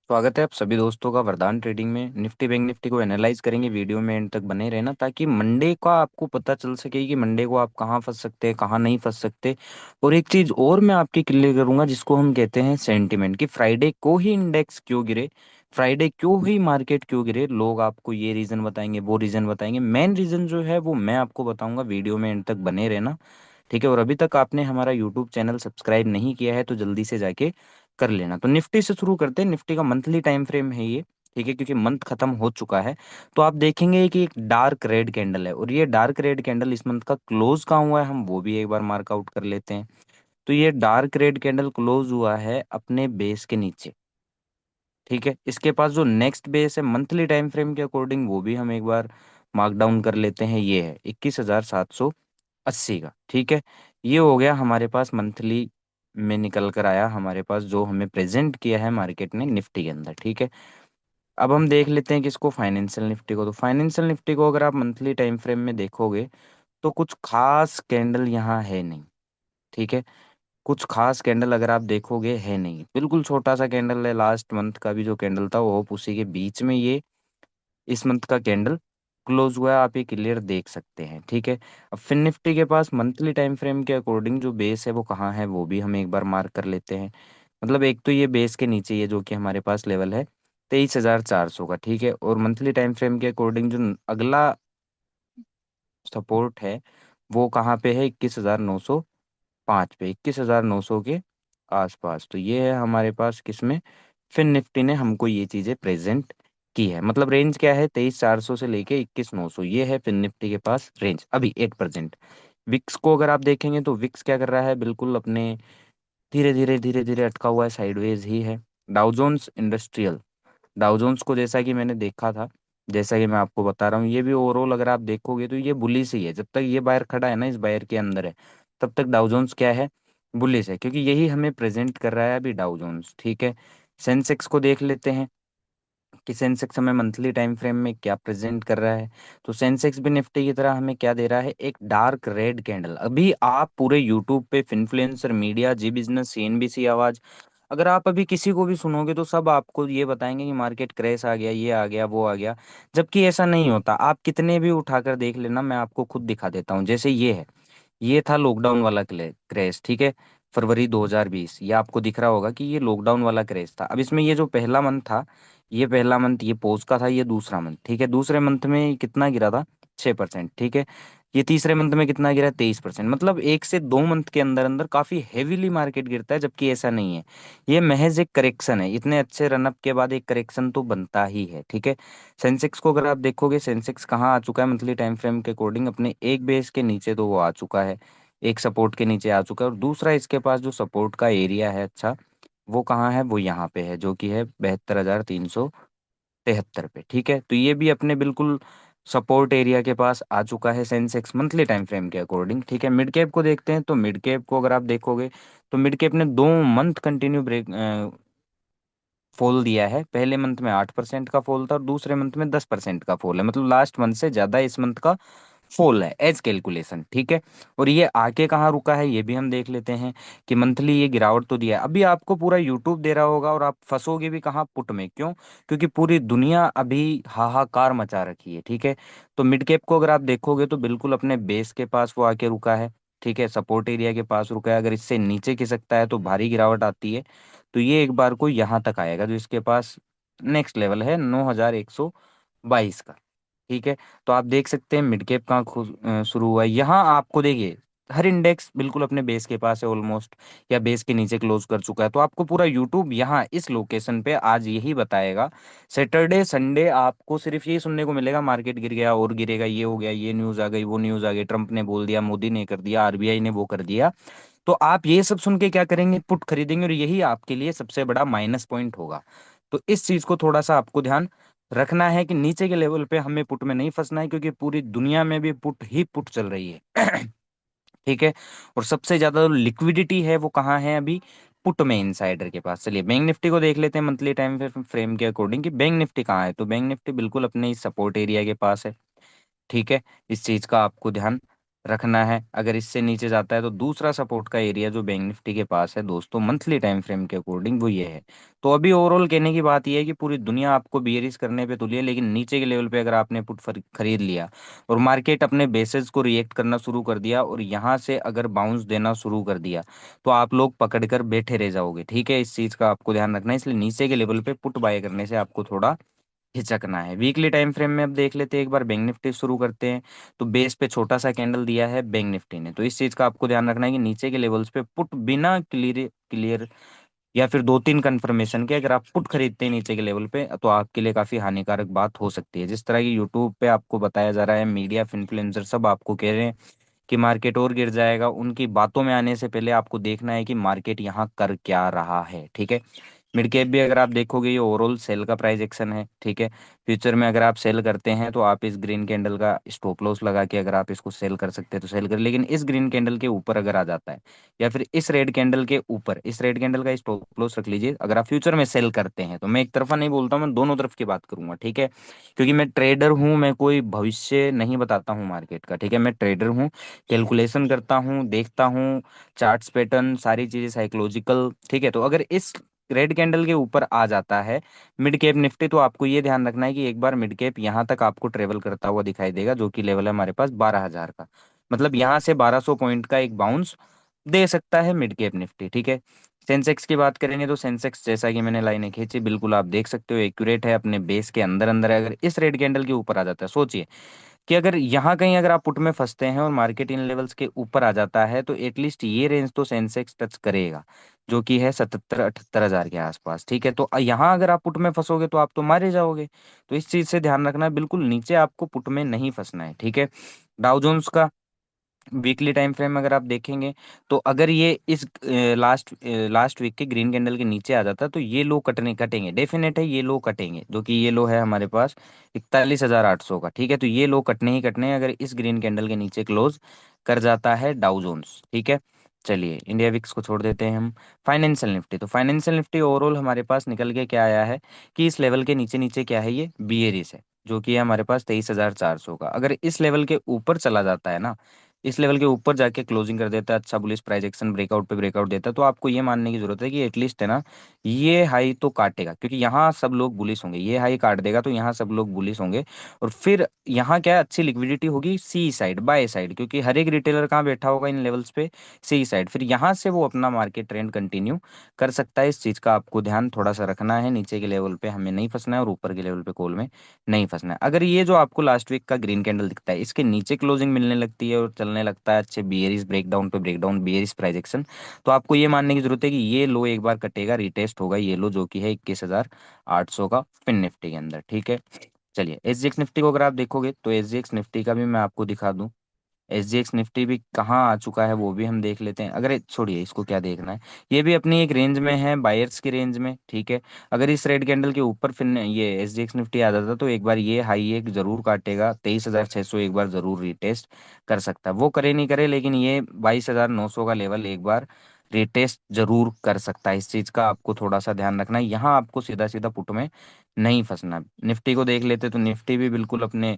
स्वागत है आप सभी दोस्तों का वरदान ट्रेडिंग में। निफ्टी बैंक निफ्टी को एनालाइज करेंगे। वीडियो में एंड तक बने रहना ताकि मंडे का आपको पता चल सके कि मंडे को आप कहाँ फंस सकते हैं, कहाँ नहीं फंस सकते। और एक चीज और मैं आपकी क्लियर करूंगा जिसको हम कहते हैं सेंटिमेंट, कि फ्राइडे को ही इंडेक्स क्यों गिरे, फ्राइडे क्यों ही मार्केट क्यों गिरे। लोग आपको ये रीजन बताएंगे, वो रीजन बताएंगे। मेन रीजन जो है वो मैं आपको बताऊंगा। वीडियो में एंड तक बने रहना, ठीक है। और अभी तक आपने हमारा यूट्यूब चैनल सब्सक्राइब नहीं किया है तो जल्दी से जाके कर लेना। तो निफ्टी से शुरू करते हैं। निफ्टी का मंथली टाइम फ्रेम है ये, ठीक है, क्योंकि मंथ खत्म हो चुका है। तो आप देखेंगे कि एक डार्क रेड कैंडल है, और ये डार्क रेड कैंडल इस मंथ का क्लोज कहाँ हुआ है हम वो भी एक बार मार्क आउट कर लेते हैं। तो ये डार्क रेड कैंडल क्लोज हुआ है अपने बेस के नीचे, ठीक है। इसके पास जो नेक्स्ट बेस है मंथली टाइम फ्रेम के अकॉर्डिंग वो भी हम एक बार मार्क डाउन कर लेते हैं। ये है 21,780 का, ठीक है। ये हो गया हमारे पास मंथली में निकल कर आया हमारे पास, जो हमें प्रेजेंट किया है मार्केट ने निफ्टी के अंदर, ठीक है। अब हम देख लेते हैं कि इसको फाइनेंशियल निफ्टी को। तो फाइनेंशियल निफ्टी को अगर आप मंथली टाइम फ्रेम में देखोगे तो कुछ खास कैंडल यहाँ है नहीं, ठीक है। कुछ खास कैंडल अगर आप देखोगे है नहीं, बिल्कुल छोटा सा कैंडल है। लास्ट मंथ का भी जो कैंडल था वो उसी के बीच में ये इस मंथ का कैंडल क्लोज हुआ है। आप ये क्लियर देख सकते हैं, ठीक है। अब फिन निफ्टी के पास मंथली टाइम फ्रेम के अकॉर्डिंग जो बेस है वो कहाँ है वो भी हम एक बार मार्क कर लेते हैं। मतलब एक तो ये बेस के नीचे ये जो कि हमारे पास लेवल है 23,400 का, ठीक है। और मंथली टाइम फ्रेम के अकॉर्डिंग जो अगला सपोर्ट है वो कहाँ पे है, 21,905 पे, 21,900 के आसपास। तो ये है हमारे पास किसमें, फिन निफ्टी ने हमको ये चीजें प्रेजेंट की है। मतलब रेंज क्या है, 23,400 से लेके 21,900, ये है फिन निफ्टी के पास रेंज अभी 8%। विक्स को अगर आप देखेंगे तो विक्स क्या कर रहा है, बिल्कुल अपने धीरे धीरे अटका हुआ है, साइडवेज ही है। डाउजोन्स इंडस्ट्रियल, डाउजोन्स को जैसा कि मैंने देखा था, जैसा कि मैं आपको बता रहा हूँ, ये भी ओवरऑल अगर आप देखोगे तो ये बुलिश ही है। जब तक ये बायर खड़ा है ना, इस बायर के अंदर है, तब तक डाउजोन्स क्या है, बुलिश है, क्योंकि यही हमें प्रेजेंट कर रहा है अभी डाउजोन्स, ठीक है। सेंसेक्स को देख लेते हैं कि सेंसेक्स हमें मंथली टाइम फ्रेम में क्या प्रेजेंट कर रहा है। तो सेंसेक्स भी निफ्टी की तरह हमें क्या दे रहा है, एक डार्क रेड कैंडल। अभी आप पूरे यूट्यूब पे फिनफ्लुएंसर मीडिया, जी बिजनेस, सीएनबीसी आवाज, अगर आप अभी किसी को भी सुनोगे तो सब आपको ये बताएंगे कि मार्केट क्रैश आ गया, ये आ गया, वो आ गया। जबकि ऐसा नहीं होता। आप कितने भी उठाकर देख लेना, मैं आपको खुद दिखा देता हूँ। जैसे ये है, ये था लॉकडाउन वाला क्रैश, ठीक है, फरवरी 2020। ये आपको दिख रहा होगा कि ये लॉकडाउन वाला क्रैश था। अब इसमें ये जो पहला मंथ था, ये पहला मंथ ये पोज का था, ये दूसरा मंथ, ठीक है। दूसरे मंथ में कितना गिरा था, 6%, ठीक है। ये तीसरे मंथ में कितना गिरा, 23%। मतलब 1 से 2 मंथ के अंदर अंदर काफी हेवीली मार्केट गिरता है, जबकि ऐसा नहीं है। ये महज एक करेक्शन है। इतने अच्छे रनअप के बाद एक करेक्शन तो बनता ही है, ठीक है। सेंसेक्स को अगर आप देखोगे, सेंसेक्स कहाँ आ चुका है मंथली टाइम फ्रेम के अकॉर्डिंग, अपने एक बेस के नीचे तो वो आ चुका है, एक सपोर्ट के नीचे आ चुका है। और दूसरा इसके पास जो सपोर्ट का एरिया है, अच्छा, वो कहाँ है, वो यहाँ पे है, जो कि है 72,373 पे, ठीक है। तो ये भी अपने बिल्कुल सपोर्ट एरिया के पास आ चुका है सेंसेक्स मंथली टाइम फ्रेम के अकॉर्डिंग, ठीक है। मिड कैप को देखते हैं। तो मिड कैप को अगर आप देखोगे तो मिड कैप ने 2 मंथ कंटिन्यू ब्रेक फॉल दिया है। पहले मंथ में 8% का फॉल था और दूसरे मंथ में 10% का फॉल है। मतलब लास्ट मंथ से ज्यादा इस मंथ का फॉल है एज कैलकुलेशन, ठीक है। और ये आके कहाँ रुका है ये भी हम देख लेते हैं कि मंथली ये गिरावट तो दिया है। अभी आपको पूरा यूट्यूब दे रहा होगा और आप फंसोगे भी कहाँ, पुट में। क्यों? क्योंकि पूरी दुनिया अभी हाहाकार मचा रखी है, ठीक है। तो मिड कैप को अगर आप देखोगे तो बिल्कुल अपने बेस के पास वो आके रुका है, ठीक है, सपोर्ट एरिया के पास रुका है। अगर इससे नीचे खिसकता है तो भारी गिरावट आती है। तो ये एक बार को यहाँ तक आएगा, जो इसके पास नेक्स्ट लेवल है 9,122 का, ठीक है। तो आप देख सकते हैं मिड कैप कहाँ शुरू हुआ है। यहाँ आपको देखिए हर इंडेक्स बिल्कुल अपने बेस के पास है ऑलमोस्ट, या बेस के नीचे क्लोज कर चुका है। तो आपको पूरा यूट्यूब यहाँ इस लोकेशन पे आज यही बताएगा। सैटरडे संडे आपको सिर्फ यही सुनने को मिलेगा, मार्केट गिर गया और गिरेगा, ये हो गया, ये न्यूज आ गई, वो न्यूज आ गई, ट्रम्प ने बोल दिया, मोदी ने कर दिया, आरबीआई ने वो कर दिया। तो आप ये सब सुन के क्या करेंगे, पुट खरीदेंगे, और यही आपके लिए सबसे बड़ा माइनस पॉइंट होगा। तो इस चीज को थोड़ा सा आपको ध्यान रखना है कि नीचे के लेवल पे हमें पुट में नहीं फंसना है, क्योंकि पूरी दुनिया में भी पुट ही पुट चल रही है। ठीक है। और सबसे ज्यादा लिक्विडिटी है वो कहाँ है अभी, पुट में, इनसाइडर के पास। चलिए बैंक निफ्टी को देख लेते हैं मंथली टाइम फ्रेम के अकॉर्डिंग कि बैंक निफ्टी कहाँ है। तो बैंक निफ्टी बिल्कुल अपने इस सपोर्ट एरिया के पास है, ठीक है। इस चीज का आपको ध्यान रखना है। अगर इससे नीचे जाता है तो दूसरा सपोर्ट का एरिया जो बैंक निफ्टी के पास है दोस्तों, मंथली टाइम फ्रेम के अकॉर्डिंग वो ये है। तो अभी ओवरऑल कहने की बात ये है कि पूरी दुनिया आपको बियरिश करने पे तुली है, लेकिन नीचे के लेवल पे अगर आपने पुट खरीद लिया और मार्केट अपने बेसिस को रिएक्ट करना शुरू कर दिया और यहाँ से अगर बाउंस देना शुरू कर दिया, तो आप लोग पकड़ कर बैठे रह जाओगे। ठीक है, इस चीज का आपको ध्यान रखना है। इसलिए नीचे के लेवल पे पुट बाय करने से आपको थोड़ा हिचकना है। वीकली टाइम फ्रेम में अब देख लेते हैं, एक बार बैंक निफ्टी शुरू करते हैं। तो बेस पे छोटा सा कैंडल दिया है बैंक निफ्टी ने, तो इस चीज का आपको ध्यान रखना है कि नीचे के लेवल्स पे पुट बिना क्लियर क्लियर या फिर दो तीन कंफर्मेशन के अगर आप पुट खरीदते हैं नीचे के लेवल पे, तो आपके लिए काफी हानिकारक बात हो सकती है। जिस तरह की यूट्यूब पे आपको बताया जा रहा है, मीडिया इन्फ्लुएंसर सब आपको कह रहे हैं कि मार्केट और गिर जाएगा, उनकी बातों में आने से पहले आपको देखना है कि मार्केट यहाँ कर क्या रहा है। ठीक है, मिड कैप भी अगर आप देखोगे ये ओवरऑल सेल का प्राइस एक्शन है। ठीक है, फ्यूचर में अगर आप सेल करते हैं तो आप इस ग्रीन कैंडल का स्टॉप लॉस लगा के अगर आप इसको सेल कर सकते हैं तो सेल कर, लेकिन इस ग्रीन कैंडल के ऊपर अगर आ जाता है या फिर इस रेड कैंडल के ऊपर, इस रेड कैंडल का स्टॉप लॉस रख लीजिए अगर आप फ्यूचर में सेल करते हैं। तो मैं एक तरफा नहीं बोलता हूं, मैं दोनों तरफ की बात करूंगा। ठीक है, क्योंकि मैं ट्रेडर हूं, मैं कोई भविष्य नहीं बताता हूं मार्केट का। ठीक है, मैं ट्रेडर हूं, कैलकुलेशन करता हूं, देखता हूं चार्ट्स पैटर्न, सारी चीजें साइकोलॉजिकल। ठीक है, तो अगर इस रेड कैंडल के ऊपर आ जाता है मिड कैप निफ्टी, तो आपको ये ध्यान रखना है कि एक बार मिड कैप यहाँ तक आपको ट्रेवल करता हुआ दिखाई देगा, जो कि लेवल है हमारे पास 12,000 का। मतलब यहाँ से 1200 पॉइंट का एक बाउंस दे सकता है मिड कैप निफ्टी। ठीक है, सेंसेक्स की बात करेंगे तो सेंसेक्स जैसा कि मैंने लाइनें खींची, बिल्कुल आप देख सकते हो एक्यूरेट है, अपने बेस के अंदर अंदर है। अगर इस रेड कैंडल के ऊपर आ जाता है, सोचिए कि अगर यहाँ कहीं अगर आप पुट में फंसते हैं और मार्केट इन लेवल्स के ऊपर आ जाता है, तो एटलीस्ट ये रेंज तो सेंसेक्स टच करेगा, जो कि है 77-78 हजार के आसपास। ठीक है, तो यहाँ अगर आप पुट में फंसोगे तो आप तो मारे जाओगे। तो इस चीज से ध्यान रखना है, बिल्कुल नीचे आपको पुट में नहीं फंसना है। ठीक है, डाउ जोन्स का वीकली टाइम फ्रेम अगर आप देखेंगे, तो अगर ये इस लास्ट वीक के ग्रीन कैंडल के नीचे आ जाता है, तो ये लो कटने कटेंगे, डेफिनेट है ये लो कटेंगे, जो कि ये लो है हमारे पास 41,800 का। ठीक है, तो ये लो कटने ही कटने हैं अगर इस ग्रीन कैंडल के नीचे क्लोज कर जाता है डाउ जोन्स। ठीक है, चलिए इंडिया विक्स को छोड़ देते हैं हम। फाइनेंशियल निफ्टी, तो फाइनेंशियल निफ्टी ओवरऑल हमारे पास निकल के क्या आया है कि इस लेवल के नीचे नीचे क्या है, ये बियरिस है, जो कि है हमारे पास 23,400 का। अगर इस लेवल के ऊपर चला जाता है ना, इस लेवल के ऊपर जाके क्लोजिंग कर देता है, अच्छा बुलिश प्राइस एक्शन ब्रेकआउट पे ब्रेकआउट देता है, तो आपको ये मानने की जरूरत है कि एटलीस्ट है ना ये हाई तो काटेगा, क्योंकि यहाँ सब लोग बुलिश होंगे। ये हाई काट देगा तो यहाँ सब लोग बुलिश होंगे, और फिर यहाँ क्या है, अच्छी लिक्विडिटी होगी सी साइड बाय साइड, क्योंकि हर एक रिटेलर कहाँ बैठा होगा इन लेवल्स पे, सी साइड। फिर यहाँ से वो अपना मार्केट ट्रेंड कंटिन्यू कर सकता है। इस चीज का आपको ध्यान थोड़ा सा रखना है, नीचे के लेवल पे हमें नहीं फंसना है और ऊपर के लेवल पे कॉल में नहीं फंसना है। अगर ये जो आपको लास्ट वीक का ग्रीन कैंडल दिखता है, इसके नीचे क्लोजिंग मिलने लगती है और चलने लगता है अच्छे बियरिश ब्रेकडाउन पे ब्रेकडाउन, बियरिश प्राइस एक्शन, तो आपको ये मानने की जरूरत है कि ये लो एक बार कटेगा, रिटेस्ट होगा ये लो, जो कि है 21,800 का फिन निफ्टी के अंदर। ठीक है, चलिए एस जी एक्स निफ्टी को अगर आप देखोगे तो एस जी एक्स निफ्टी का भी मैं आपको दिखा दूं। एस जी एक्स निफ्टी भी कहाँ आ चुका है वो भी हम देख लेते हैं। अगर छोड़िए इसको, क्या देखना है, ये भी अपनी एक रेंज में है, बायर्स की रेंज में। ठीक है, अगर इस रेड कैंडल के ऊपर फिर ये एस जी एक्स निफ्टी आ जाता तो एक बार ये हाई एक जरूर काटेगा, 23,600 एक बार जरूर रिटेस्ट कर सकता है। वो करे नहीं करे, लेकिन ये 22,900 का लेवल एक बार रिटेस्ट जरूर कर सकता है। इस चीज का आपको थोड़ा सा ध्यान रखना है, यहाँ आपको सीधा सीधा पुट में नहीं फंसना। निफ्टी को देख लेते तो निफ्टी भी बिल्कुल अपने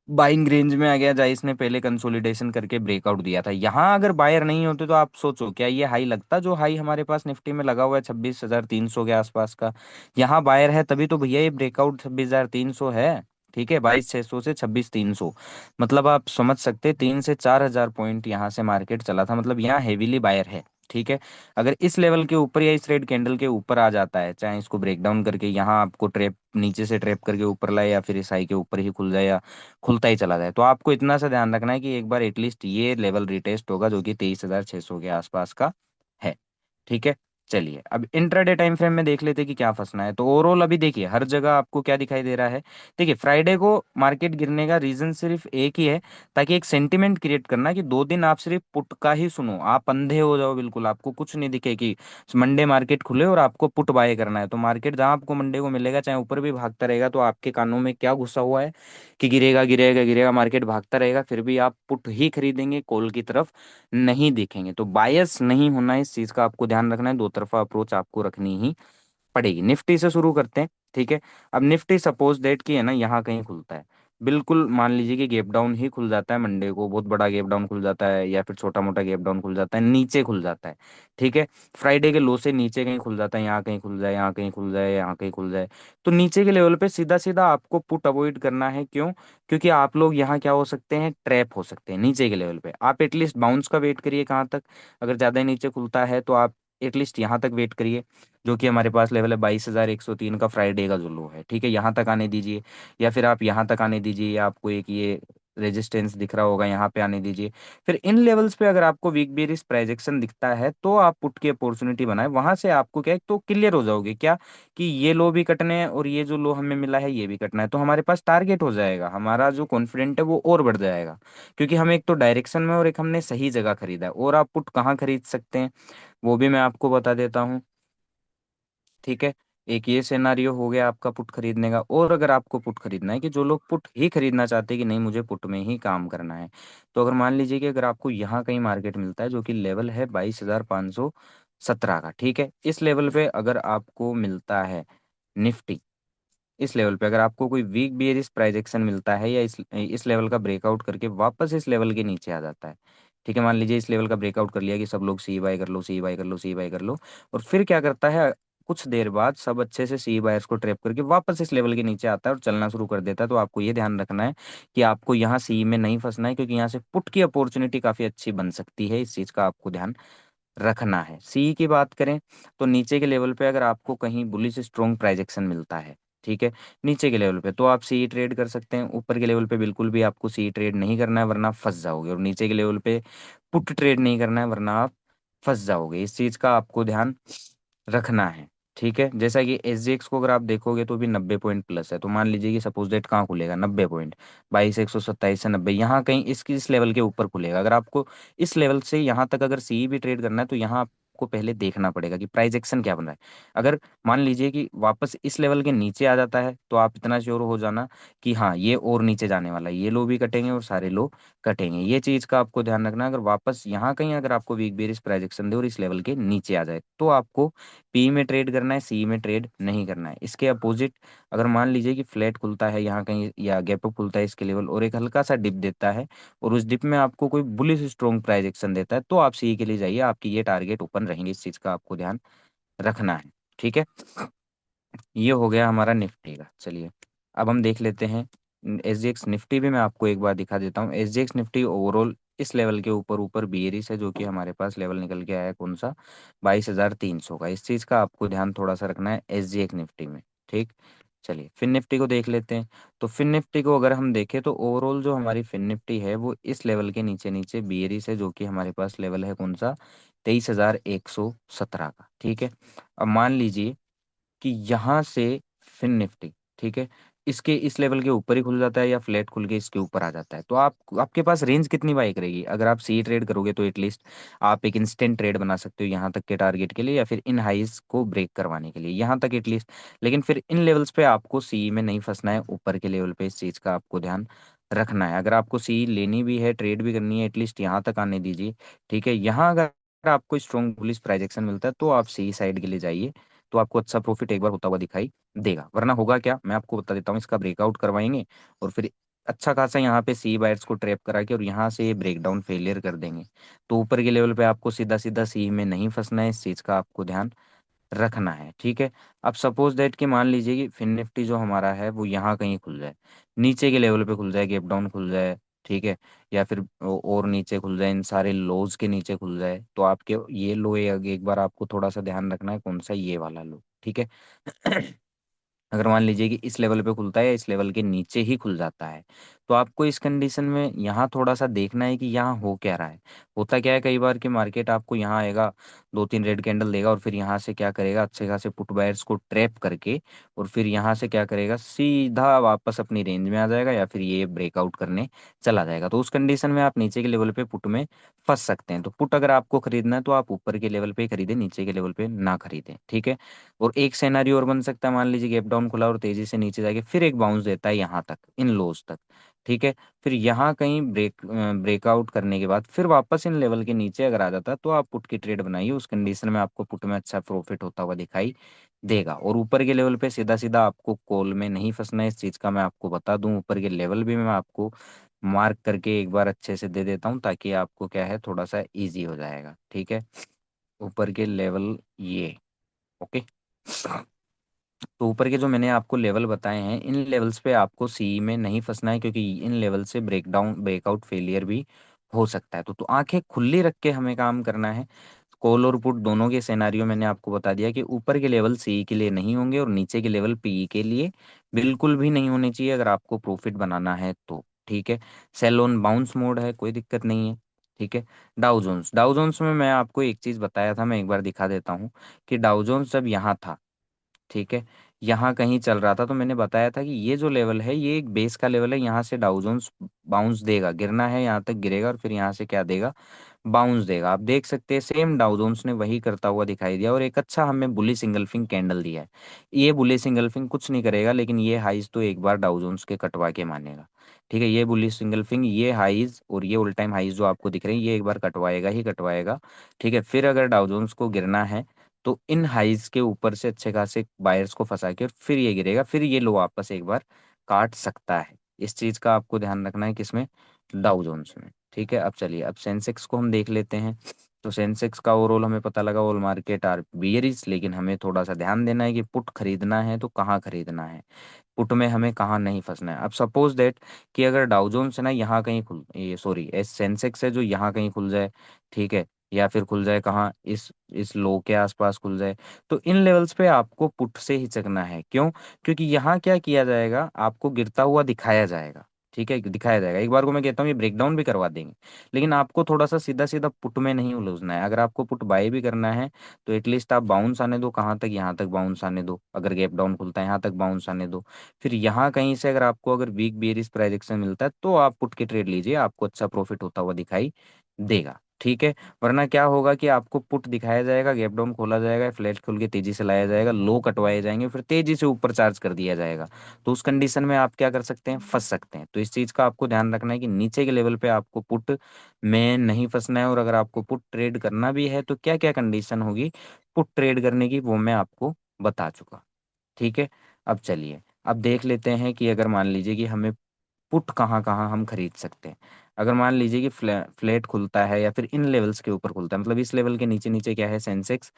बाइंग रेंज में आ गया, जहाँ इसने पहले कंसोलिडेशन करके ब्रेकआउट दिया था। यहाँ अगर बायर नहीं होते तो आप सोचो क्या ये हाई लगता, जो हाई हमारे पास निफ्टी में लगा हुआ है 26,300 के आसपास का। यहाँ बायर है तभी तो भैया ये ब्रेकआउट 26,300 है। ठीक है, 22,600 से 26,300, मतलब आप समझ सकते हैं 3 से 4 हजार पॉइंट यहाँ से मार्केट चला था, मतलब यहाँ हेवीली बायर है। ठीक है, अगर इस लेवल के ऊपर या इस रेड कैंडल के ऊपर आ जाता है, चाहे इसको ब्रेक डाउन करके यहाँ आपको ट्रैप नीचे से ट्रैप करके ऊपर लाए, या फिर इस हाई के ऊपर ही खुल जाए या खुलता ही चला जाए, तो आपको इतना सा ध्यान रखना है कि एक बार एटलीस्ट ये लेवल रिटेस्ट होगा, जो कि 23,600 के आसपास का है। ठीक है, चलिए अब इंट्राडे टाइम फ्रेम में देख लेते हैं कि क्या फंसना है। तो ओवरऑल अभी देखिए हर जगह आपको क्या दिखाई दे रहा है। देखिए फ्राइडे को मार्केट गिरने का रीजन सिर्फ एक ही है, ताकि एक सेंटिमेंट क्रिएट करना कि 2 दिन आप सिर्फ पुट का ही सुनो, आप अंधे हो जाओ बिल्कुल, आपको कुछ नहीं दिखे कि मंडे मार्केट खुले और आपको पुट बाय करना है। तो मार्केट जहां आपको मंडे को मिलेगा, चाहे ऊपर भी भागता रहेगा, तो आपके कानों में क्या घुसा हुआ है कि गिरेगा गिरेगा गिरेगा, मार्केट भागता रहेगा, फिर भी आप पुट ही खरीदेंगे, कॉल की तरफ नहीं देखेंगे। तो बायस नहीं होना, इस चीज का आपको ध्यान रखना है, दो तरफा अप्रोच आपको रखनी ही पड़ेगी। निफ्टी से शुरू करते हैं। ठीक है, अब निफ्टी सपोज डेट की है ना यहाँ कहीं खुलता है, बिल्कुल मान लीजिए कि गैप डाउन ही खुल जाता है मंडे को, बहुत बड़ा गैप डाउन खुल जाता है या फिर छोटा मोटा गैप डाउन खुल जाता है, नीचे खुल जाता है, ठीक है। फ्राइडे के लो से नीचे कहीं खुल जाता है, यहाँ कहीं खुल जाए, यहाँ कहीं खुल जाए, यहाँ कहीं खुल जाए, तो नीचे के लेवल पे सीधा सीधा आपको पुट अवॉइड करना है। क्यों? क्योंकि आप लोग यहाँ क्या हो सकते हैं, ट्रैप हो सकते हैं नीचे के लेवल पे। आप एटलीस्ट बाउंस का वेट करिए कहाँ तक, अगर ज़्यादा ही नीचे खुलता है तो आप एटलीस्ट यहाँ तक वेट करिए, जो कि हमारे पास लेवल है 22,103 का, फ्राइडे का जो लो है, ठीक है, यहाँ तक आने दीजिए। या फिर आप यहाँ तक आने दीजिए, या आपको एक ये रेजिस्टेंस दिख रहा होगा, यहाँ पे आने दीजिए। फिर इन लेवल्स पे अगर आपको वीक बेरिस प्राइजेक्शन दिखता है तो आप पुट की अपॉर्चुनिटी बनाए, वहां से आपको क्या है, तो क्लियर हो जाओगे क्या, कि ये लो भी कटने हैं और ये जो लो हमें मिला है ये भी कटना है, तो हमारे पास टारगेट हो जाएगा, हमारा जो कॉन्फिडेंट है वो और बढ़ जाएगा। क्योंकि हम एक तो डायरेक्शन में और एक हमने सही जगह खरीदा है। और आप पुट कहाँ खरीद सकते हैं वो भी मैं आपको बता देता हूँ, ठीक है। एक ये सिनेरियो हो गया आपका पुट खरीदने का। और अगर आपको पुट खरीदना है, कि जो लोग पुट ही खरीदना चाहते हैं कि नहीं मुझे पुट में ही काम करना है, तो अगर मान लीजिए कि अगर आपको यहाँ कहीं मार्केट मिलता है जो कि लेवल है 22,517 का, ठीक है, इस लेवल पे अगर आपको मिलता है निफ्टी, इस लेवल पे अगर आपको कोई वीक बियरिश प्राइजेक्शन मिलता है, या इस लेवल का ब्रेकआउट करके वापस इस लेवल के नीचे आ जाता है, ठीक है, मान लीजिए इस लेवल का ब्रेकआउट कर लिया कि सब लोग सी बाय कर लो, सी बाय कर लो, सी बाय कर लो, और फिर क्या करता है, कुछ देर बाद सब अच्छे से सी बायर्स को ट्रैप करके वापस इस लेवल के नीचे आता है और चलना शुरू कर देता है, तो आपको ये ध्यान रखना है कि आपको यहाँ सी में नहीं फंसना है, क्योंकि यहाँ से पुट की अपॉर्चुनिटी काफी अच्छी बन सकती है, इस चीज का आपको ध्यान रखना है। सी की बात करें तो नीचे के लेवल पे अगर आपको कहीं बुलिश स्ट्रॉन्ग प्राइजेक्शन मिलता है, ठीक है, नीचे के लेवल पे, तो आप सी ट्रेड कर सकते हैं। ऊपर के लेवल पे बिल्कुल भी आपको सी ट्रेड नहीं करना है, वरना फंस जाओगे, और नीचे के लेवल पे पुट ट्रेड नहीं करना है, वरना आप फंस जाओगे। इस चीज का आपको ध्यान रखना है, ठीक है। जैसा कि एसजीएक्स को अगर आप देखोगे तो भी 90 पॉइंट प्लस है, तो मान लीजिए कि सपोज डेट कहाँ खुलेगा, 90 पॉइंट, 22,127 से 90, यहाँ कहीं इसकी इस लेवल के ऊपर खुलेगा। अगर आपको इस लेवल से यहाँ तक अगर सी भी ट्रेड करना है, तो यहाँ आपको पहले देखना पड़ेगा कि प्राइस एक्शन क्या बन रहा है। अगर मान लीजिए कि वापस इस लेवल के नीचे आ जाता है, तो आप इतना श्योर हो जाना कि हाँ ये और नीचे जाने वाला है, ये लो भी कटेंगे और सारे लो कटेंगे। ये चीज का आपको ध्यान रखना है। अगर वापस यहाँ कहीं अगर आपको वीक बेरिश प्राइजेक्शन दे और इस लेवल के नीचे आ जाए, तो आपको पी में ट्रेड करना है, सी में ट्रेड नहीं करना है। इसके अपोजिट अगर मान लीजिए कि फ्लैट खुलता है यहाँ कहीं, या गैप अप खुलता है इसके लेवल और एक हल्का सा डिप देता है, और उस डिप में आपको कोई बुलिश स्ट्रॉन्ग प्राइस एक्शन देता है, तो आप सी के लिए जाइए, आपकी ये टारगेट ओपन रहेंगे, इस चीज का आपको ध्यान रखना है, ठीक है। ये हो गया हमारा निफ्टी का। चलिए अब हम देख लेते हैं एसजीएक्स निफ्टी भी। मैं आपको एक बार दिखा देता हूँ। एसजीएक्स निफ्टी ओवरऑल इस लेवल के ऊपर ऊपर बियरिश है, जो कि हमारे पास लेवल निकल के आया है कौन सा, 22,300 का। इस चीज का आपको ध्यान थोड़ा सा रखना है एसजीएक्स निफ्टी में, ठीक। चलिए फिन निफ्टी को देख लेते हैं। तो फिन निफ्टी को अगर हम देखें तो ओवरऑल जो हमारी फिन निफ्टी है वो इस लेवल के नीचे नीचे बियरिश है, जो कि हमारे पास लेवल है कौन सा, 23,117 का, ठीक है। अब मान लीजिए कि यहाँ से फिन निफ्टी, ठीक है, इसके इस लेवल के ऊपर ही खुल जाता है या फ्लैट खुल के इसके ऊपर आ जाता है, तो आप आपके पास रेंज कितनी बाई करेगी। अगर आप सी ट्रेड करोगे तो एटलीस्ट आप एक इंस्टेंट ट्रेड बना सकते हो यहाँ तक के टारगेट के लिए, या फिर इन हाइज को ब्रेक करवाने के लिए यहाँ तक एटलीस्ट। लेकिन फिर इन लेवल्स पे आपको सी में नहीं फंसना है, ऊपर के लेवल पे इस चीज का आपको ध्यान रखना है। अगर आपको सी लेनी भी है, ट्रेड भी करनी है, एटलीस्ट यहाँ तक आने दीजिए, ठीक है। यहाँ अगर आपको स्ट्रॉन्ग बुलिश प्राइजेक्शन मिलता है तो आप सी साइड के लिए जाइए, तो आपको अच्छा प्रॉफिट एक बार होता हुआ दिखाई देगा। वरना होगा क्या, मैं आपको बता देता हूँ, इसका ब्रेकआउट करवाएंगे और फिर अच्छा खासा यहाँ पे सी बायर्स को ट्रैप करा के और यहाँ से ये ब्रेकडाउन फेलियर कर देंगे, तो ऊपर के लेवल पे आपको सीधा सीधा सी में नहीं फंसना है, इस चीज का आपको ध्यान रखना है, ठीक है। अब सपोज दैट कि मान लीजिए कि फिन निफ्टी जो हमारा है वो यहाँ कहीं खुल जाए, नीचे के लेवल पे खुल जाए, गैप डाउन खुल जाए, ठीक है, या फिर और नीचे खुल जाए, इन सारे लोज के नीचे खुल जाए, तो आपके ये लो, एक बार आपको थोड़ा सा ध्यान रखना है कौन सा, ये वाला लो, ठीक है। अगर मान लीजिए कि इस लेवल पे खुलता है या इस लेवल के नीचे ही खुल जाता है, तो आपको इस कंडीशन में यहाँ थोड़ा सा देखना है कि यहाँ हो क्या रहा है। होता क्या है कई बार कि मार्केट आपको यहाँ आएगा, दो तीन रेड कैंडल देगा और फिर यहाँ से क्या करेगा, अच्छे खासे पुट बायर्स को ट्रैप करके और फिर यहाँ से क्या करेगा, सीधा वापस अपनी रेंज में आ जाएगा या फिर ये ब्रेकआउट करने चला जाएगा। तो उस कंडीशन में आप नीचे के लेवल पे पुट में फंस सकते हैं। तो पुट अगर आपको खरीदना है तो आप ऊपर के लेवल पे खरीदें, नीचे के लेवल पे ना खरीदें, ठीक है। और एक सिनेरियो और बन सकता है, मान लीजिए गैप डाउन खुला और तेजी से नीचे जाके फिर एक बाउंस देता है यहाँ तक, इन लोज तक, ठीक है। फिर यहाँ कहीं ब्रेकआउट करने के बाद फिर वापस इन लेवल के नीचे अगर आ जाता है, तो आप पुट की ट्रेड बनाइए, उस कंडीशन में आपको पुट में अच्छा प्रॉफिट होता हुआ दिखाई देगा। और ऊपर के लेवल पे सीधा सीधा आपको कॉल में नहीं फंसना है, इस चीज़ का मैं आपको बता दूं। ऊपर के लेवल भी मैं आपको मार्क करके एक बार अच्छे से दे देता हूँ, ताकि आपको क्या है थोड़ा सा इजी हो जाएगा। ठीक है, ऊपर के लेवल ये, ओके। तो ऊपर के जो मैंने आपको लेवल बताए हैं, इन लेवल्स पे आपको सी में नहीं फंसना है, क्योंकि इन लेवल से ब्रेकआउट फेलियर भी हो सकता है। तो आंखें खुली रख के हमें काम करना है। कॉल और पुट दोनों के सिनेरियो मैंने आपको बता दिया कि ऊपर के लेवल सी के लिए नहीं होंगे और नीचे के लेवल पी के लिए बिल्कुल भी नहीं होने चाहिए, अगर आपको प्रॉफिट बनाना है तो। ठीक है, सेल ऑन बाउंस मोड है, कोई दिक्कत नहीं है। ठीक है, डाउ जोन्स में मैं आपको एक चीज बताया था, मैं एक बार दिखा देता हूँ कि डाउ जोन्स जब यहाँ था, ठीक है, यहाँ कहीं चल रहा था, तो मैंने बताया था कि ये जो लेवल है ये एक बेस का लेवल है, यहाँ से डाउ जोन्स बाउंस देगा, गिरना है यहाँ तक गिरेगा और फिर यहाँ से क्या देगा, बाउंस देगा। आप देख सकते हैं सेम डाउ जोन्स ने वही करता हुआ दिखाई दिया और एक अच्छा हमें बुली सिंगल्फिंग कैंडल दिया है। ये बुली सिंगल्फिंग कुछ नहीं करेगा, लेकिन ये हाइज तो एक बार डाउ जोन्स के कटवा के मानेगा। ठीक है, ये बुली सिंगल्फिंग, ये हाइज और ये ऑल टाइम हाइज जो आपको दिख रहे हैं, ये एक बार कटवाएगा ही कटवाएगा। ठीक है, फिर अगर डाउ जोन्स को गिरना है तो इन हाइज के ऊपर से अच्छे खासे बायर्स को फंसा के फिर ये गिरेगा, फिर ये लो वापस एक बार काट सकता है। इस चीज का आपको ध्यान रखना है किसमें, डाउ जोन्स में। ठीक है, अब चलिए अब सेंसेक्स को हम देख लेते हैं। तो सेंसेक्स का ओवरऑल हमें पता लगा ऑल मार्केट आर बियरिश, लेकिन हमें थोड़ा सा ध्यान देना है कि पुट खरीदना है तो कहाँ खरीदना है, पुट में हमें कहाँ नहीं फंसना है। अब सपोज दैट कि अगर डाउ जोन्स है ना यहाँ कहीं खुल, ये सॉरी एस सेंसेक्स है जो यहाँ कहीं खुल जाए, ठीक है, या फिर खुल जाए कहाँ, इस लो के आसपास खुल जाए, तो इन लेवल्स पे आपको पुट से हिचकना है। क्यों? क्योंकि यहाँ क्या किया जाएगा, आपको गिरता हुआ दिखाया जाएगा। ठीक है, दिखाया जाएगा, एक बार को मैं कहता हूँ ये ब्रेकडाउन भी करवा देंगे, लेकिन आपको थोड़ा सा सीधा सीधा पुट में नहीं उलझना है। अगर आपको पुट बाय भी करना है तो एटलीस्ट आप बाउंस आने दो, कहाँ तक, यहाँ तक बाउंस आने दो, अगर गैप डाउन खुलता है यहाँ तक बाउंस आने दो। फिर यहाँ कहीं से अगर आपको अगर वीक बेयरिश प्राइजेक्शन मिलता है तो आप पुट के ट्रेड लीजिए, आपको अच्छा प्रॉफिट होता हुआ दिखाई देगा। ठीक है, वरना क्या होगा कि आपको पुट दिखाया जाएगा, गैप डाउन खोला जाएगा, फ्लैट खोल के तेजी से लाया जाएगा, लो कटवाए जाएंगे, फिर तेजी से ऊपर चार्ज कर दिया जाएगा। तो उस कंडीशन में आप क्या कर सकते हैं, फंस सकते हैं। तो इस चीज का आपको ध्यान रखना है कि नीचे के लेवल पे आपको पुट में नहीं फंसना है, और अगर आपको पुट ट्रेड करना भी है तो क्या क्या कंडीशन होगी पुट ट्रेड करने की, वो मैं आपको बता चुका। ठीक है, अब चलिए अब देख लेते हैं कि अगर मान लीजिए कि हमें पुट कहाँ कहाँ हम खरीद सकते हैं। अगर मान लीजिए कि फ्लैट खुलता है या फिर इन लेवल्स के ऊपर खुलता है, मतलब इस लेवल के नीचे नीचे क्या है, सेंसेक्स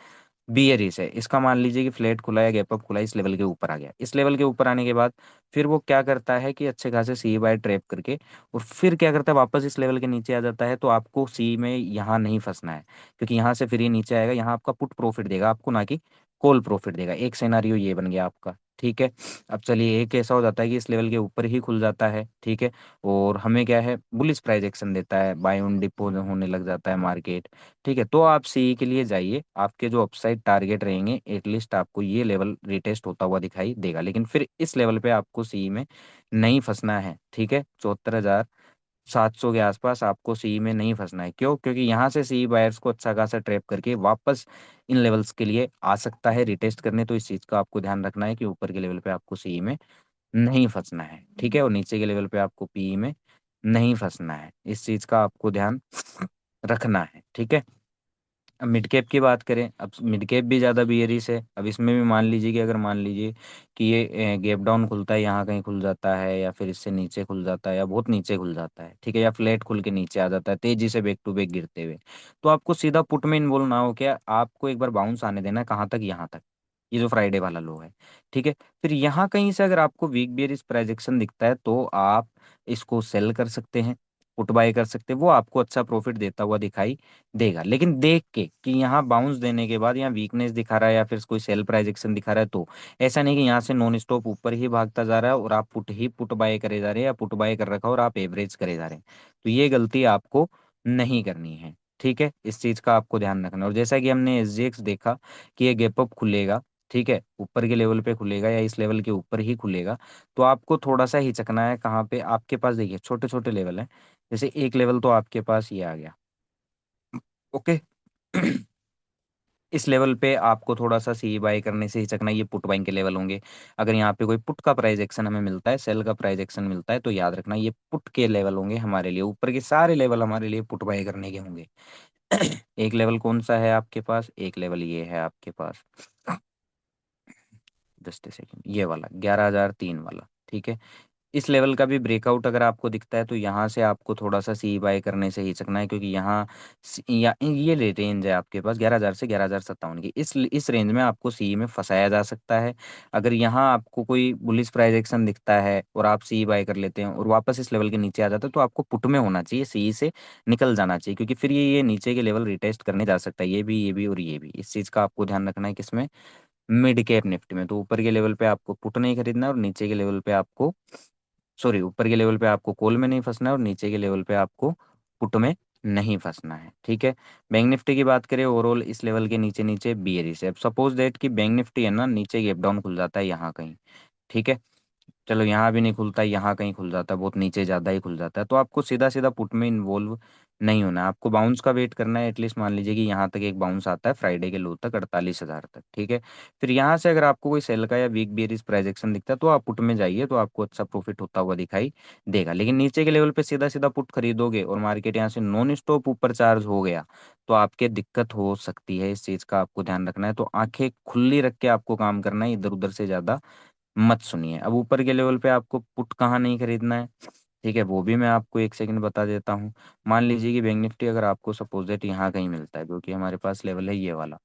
बियरिश है, इसका मान लीजिए कि फ्लैट खुला या गैप अप खुला, इस लेवल के ऊपर आ गया, इस लेवल के ऊपर आने के बाद फिर वो क्या करता है कि अच्छे खासे सी बाय ट्रैप करके और फिर क्या करता है, वापस इस लेवल के नीचे आ जाता है। तो आपको सी में यहाँ नहीं फंसना है, क्योंकि यहाँ से फिर ये नीचे आएगा, यहाँ आपका पुट प्रॉफिट देगा आपको, ना कि कॉल प्रॉफिट देगा। एक सिनारियो ये बन गया आपका। ठीक है, अब चलिए एक ऐसा हो जाता है कि इस लेवल के ऊपर ही खुल जाता है, ठीक है, और हमें क्या है, बुलिश प्राइस एक्शन देता है, बाय ऑन डिपो होने लग जाता है मार्केट। ठीक है, तो आप सी के लिए जाइए, आपके जो अपसाइड टारगेट रहेंगे एटलीस्ट आपको ये लेवल रिटेस्ट होता हुआ दिखाई देगा, लेकिन फिर इस लेवल पे आपको सी में नहीं फंसना है। ठीक है, 74,700 के आसपास आपको सी में नहीं फंसना है। क्यों? क्योंकि यहाँ से सी बायर्स को अच्छा खासा ट्रैप करके वापस इन लेवल्स के लिए आ सकता है रिटेस्ट करने। तो इस चीज का आपको ध्यान रखना है कि ऊपर के लेवल पे आपको सी में नहीं फंसना है, ठीक है, और नीचे के लेवल पे आपको पी में नहीं फंसना है। इस चीज का आपको ध्यान रखना है। ठीक है, अब मिड कैप की बात करें, अब मिड कैप भी ज़्यादा बियरिश है। अब इसमें भी मान लीजिए कि अगर मान लीजिए कि ये गैप डाउन खुलता है, यहाँ कहीं खुल जाता है, या फिर इससे नीचे खुल जाता है, या बहुत नीचे खुल जाता है, ठीक है, या फ्लैट खुल के नीचे आ जाता है तेजी से बैक टू बैक गिरते हुए, तो आपको सीधा पुट में इन्वॉल्व ना हो, क्या आपको एक बार बाउंस आने देना है, कहाँ तक, यहाँ तक, ये जो फ्राइडे वाला लो है। ठीक है, फिर यहाँ कहीं से अगर आपको वीक बियरिश प्राइजेक्शन दिखता है तो आप इसको सेल कर सकते हैं, पुट बाय कर सकते हैं, वो आपको अच्छा प्रॉफिट देता हुआ दिखाई देगा। लेकिन देख के कि यहाँ बाउंस देने के बाद यहाँ वीकनेस दिखा रहा है या फिर कोई सेल प्राइस एक्शन दिखा रहा है, तो ऐसा नहीं कि यहाँ से नॉन स्टॉप ऊपर ही भागता जा रहा है और आप पुट बाय करे जा रहे हैं, या पुट बाय कर रखा है और आप एवरेज करे जा रहे हैं, तो ये गलती आपको नहीं करनी है। ठीक है, इस चीज का आपको ध्यान रखना है। और जैसा कि हमने एसजीएक्स देखा कि ये गैप अप खुलेगा, ठीक है, ऊपर के लेवल पे खुलेगा या इस लेवल के ऊपर ही खुलेगा, तो आपको थोड़ा सा हिचकना है। कहाँ पे? आपके पास देखिए छोटे छोटे लेवल है, जैसे एक लेवल तो आपके पास ये आ गया, ओके। इस लेवल पे आपको थोड़ा सा सी बाय करने से हिचकना, ये पुट बाइंग के लेवल होंगे। अगर यहाँ पे कोई पुट का प्राइस एक्शन हमें मिलता है, सेल का प्राइस एक्शन मिलता है, तो याद रखना ये पुट के लेवल होंगे हमारे लिए, ऊपर के सारे लेवल हमारे लिए पुट बाय करने के होंगे। एक लेवल कौन सा है आपके पास? एक लेवल ये है आपके पास, जस्ट सेकंड, ये वाला 11,003 वाला, ठीक है। इस लेवल का भी ब्रेकआउट अगर आपको दिखता है तो यहाँ से आपको थोड़ा सा सी बाय करने से हिचकना है, क्योंकि यहाँ या ये रेंज है आपके पास 11,000 से 11,057 की, इस रेंज में आपको सी में फंसाया जा सकता है। अगर यहाँ आपको कोई बुलिश प्राइस एक्शन दिखता है और आप सी बाय कर लेते हैं और वापस इस लेवल के नीचे आ जाता है, तो आपको पुट में होना चाहिए, सी से निकल जाना चाहिए, क्योंकि फिर ये नीचे के लेवल रिटेस्ट करने जा सकता है, ये भी और ये भी। इस चीज़ का आपको ध्यान रखना है किसमें, मिड कैप निफ्टी में। तो ऊपर के लेवल पे आपको पुट नहीं खरीदना है और नीचे के लेवल पे आपको, सॉरी, ऊपर के लेवल पे आपको कॉल में नहीं फंसना है और नीचे के लेवल पे आपको पुट में नहीं फंसना है, ठीक है। बैंक निफ्टी की बात करें, ओवरऑल इस लेवल के नीचे नीचे बियरिश है। अब सपोज दैट कि बैंक निफ्टी है ना, नीचे गैप डाउन खुल जाता है यहाँ कहीं, ठीक है। चलो यहाँ भी नहीं खुलता, यहाँ कहीं खुल जाता है, बहुत नीचे ज़्यादा ही खुल जाता है, तो आपको सीधा सीधा पुट में इन्वॉल्व नहीं होना है, आपको बाउंस का वेट करना है। एटलीस्ट मान लीजिए कि यहाँ तक एक बाउंस आता है फ्राइडे के लो तक 48,000 तक, ठीक है। फिर यहाँ से अगर आपको कोई सेल का या वीक बेयरिश प्राइजेक्शन दिखता है तो आप पुट में जाइए, तो आपको अच्छा प्रॉफिट होता हुआ दिखाई देगा। लेकिन नीचे के लेवल पे सीधा सीधा पुट खरीदोगे और मार्केट यहाँ से नॉन स्टॉप ऊपर चार्ज हो गया, तो आपके दिक्कत हो सकती है। इस चीज़ का आपको ध्यान रखना है, तो आंखें खुली रख के आपको काम करना है, इधर उधर से ज़्यादा मत सुनिए। अब ऊपर के लेवल पे आपको पुट कहाँ नहीं खरीदना है, ठीक है, वो भी मैं आपको एक सेकंड बता देता हूँ। मान लीजिए कि बैंक निफ्टी अगर आपको सपोज दैट यहाँ कहीं मिलता है, जो कि हमारे पास लेवल है ये वाला,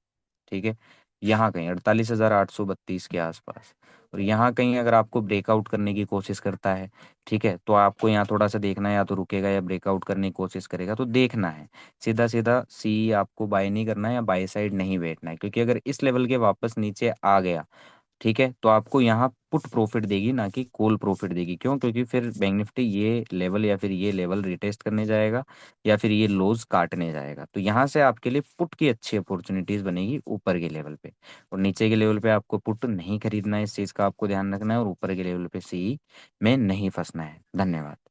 ठीक है, यहाँ कहीं 48,832 के आसपास, और यहाँ कहीं अगर आपको ब्रेकआउट करने की कोशिश करता है, ठीक है, तो आपको यहाँ थोड़ा सा देखना है, या तो रुकेगा या ब्रेकआउट करने की कोशिश करेगा, तो देखना है। सीधा सीधा सी आपको बाय नहीं करना है या बाय साइड नहीं बैठना है, क्योंकि अगर इस लेवल के वापस नीचे आ गया, ठीक है, तो आपको यहाँ पुट प्रॉफिट देगी, ना कि कॉल प्रॉफिट देगी। क्यों? क्योंकि फिर बैंक निफ्टी ये लेवल या फिर ये लेवल रिटेस्ट करने जाएगा या फिर ये लोज काटने जाएगा, तो यहाँ से आपके लिए पुट की अच्छी अपॉर्चुनिटीज बनेगी ऊपर के लेवल पे। और नीचे के लेवल पे आपको पुट नहीं खरीदना है, इस चीज़ का आपको ध्यान रखना है, और ऊपर के लेवल पे सी में नहीं फंसना है। धन्यवाद।